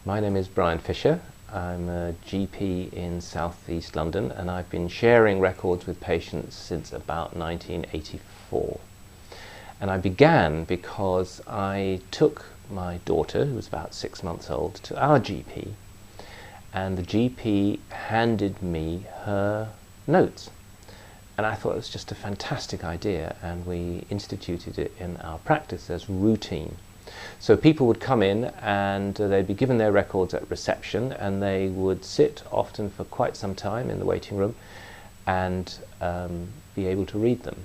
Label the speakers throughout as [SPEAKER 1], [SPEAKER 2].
[SPEAKER 1] My name is Brian Fisher. I'm a GP in South East London, and I've been sharing records with patients since about 1984. And I began because I took my daughter, who was about 6 months old, to our GP, and the GP handed me her notes. And I thought it was just a fantastic idea, and we instituted it in our practice as routine. So people would come in and they'd be given their records at reception, and they would sit often for quite some time in the waiting room and be able to read them.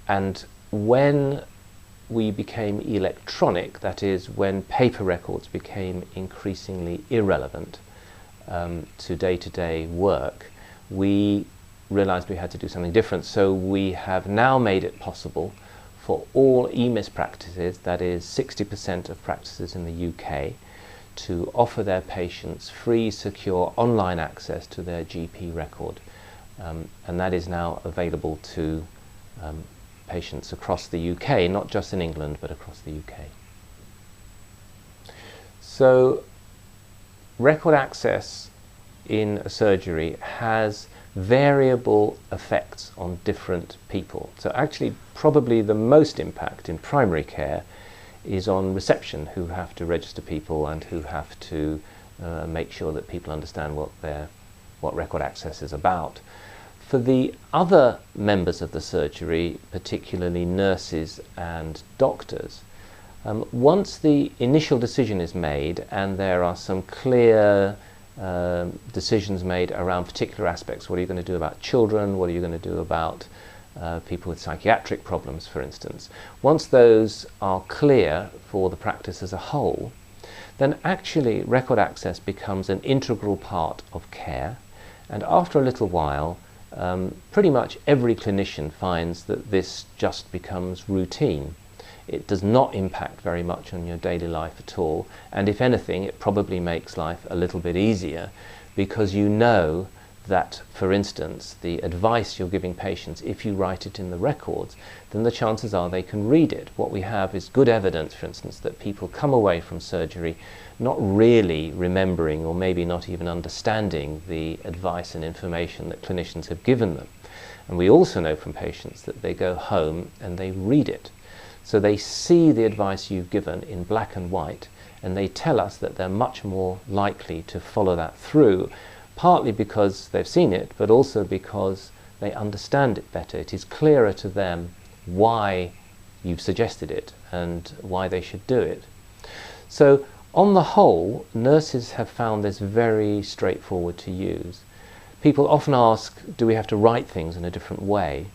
[SPEAKER 1] And when we became electronic, that is, when paper records became increasingly irrelevant to day-to-day work, we realized we had to do something different. So we have now made it possible for all EMIS practices, that is 60% of practices in the UK, to offer their patients free, secure online access to their GP record. And that is now available to patients across the UK, not just in England, but across the UK. So record access in a surgery has variable effects on different people. So actually probably the most impact in primary care is on reception, who have to register people and who have to make sure that people understand what record access is about. For the other members of the surgery, particularly nurses and doctors, once the initial decision is made and there are some clear decisions made around particular aspects. What are you going to do about children? What are you going to do about people with psychiatric problems, for instance? Once those are clear for the practice as a whole, then actually record access becomes an integral part of care. And after a little while, pretty much every clinician finds that this just becomes routine. It does not impact very much on your daily life at all, and if anything, it probably makes life a little bit easier, because you know that, for instance, the advice you're giving patients, if you write it in the records, then the chances are they can read it. What we have is good evidence, for instance, that people come away from surgery not really remembering or maybe not even understanding the advice and information that clinicians have given them. And we also know from patients that they go home and they read it. So they see the advice you've given in black and white, and they tell us that they're much more likely to follow that through, partly because they've seen it, but also because they understand it better. It is clearer to them why you've suggested it and why they should do it. So on the whole, nurses have found this very straightforward to use. People often ask, do we have to write things in a different way?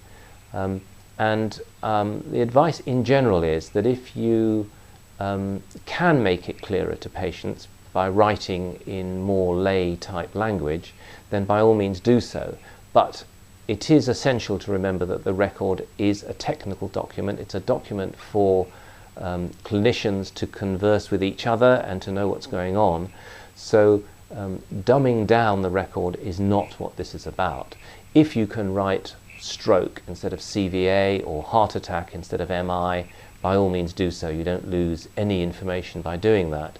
[SPEAKER 1] And the advice in general is that if you can make it clearer to patients by writing in more lay-type language, then by all means do so. But it is essential to remember that the record is a technical document. It's a document for clinicians to converse with each other and to know what's going on. So dumbing down the record is not what this is about. If you can write stroke instead of CVA or heart attack instead of MI, by all means do so. You don't lose any information by doing that.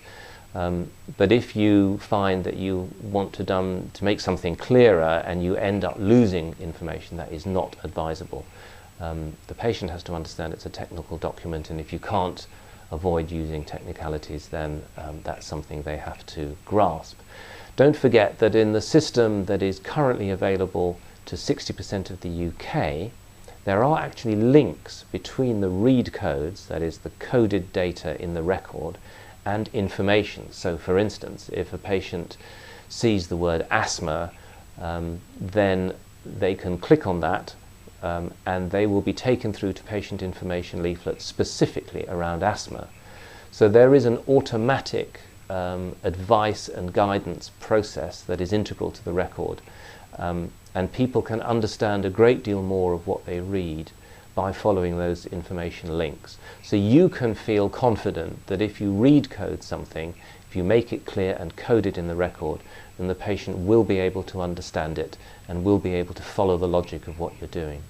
[SPEAKER 1] But if you find that you want to make something clearer and you end up losing information, that is not advisable. The patient has to understand it's a technical document, and if you can't avoid using technicalities, then that's something they have to grasp. Don't forget that in the system that is currently available to 60% of the UK, there are actually links between the read codes, that is the coded data in the record, and information. So for instance, if a patient sees the word asthma, then they can click on that and they will be taken through to patient information leaflets specifically around asthma. So there is an automatic advice and guidance process that is integral to the record. And people can understand a great deal more of what they read by following those information links. So you can feel confident that if you read code something, if you make it clear and code it in the record, then the patient will be able to understand it and will be able to follow the logic of what you're doing.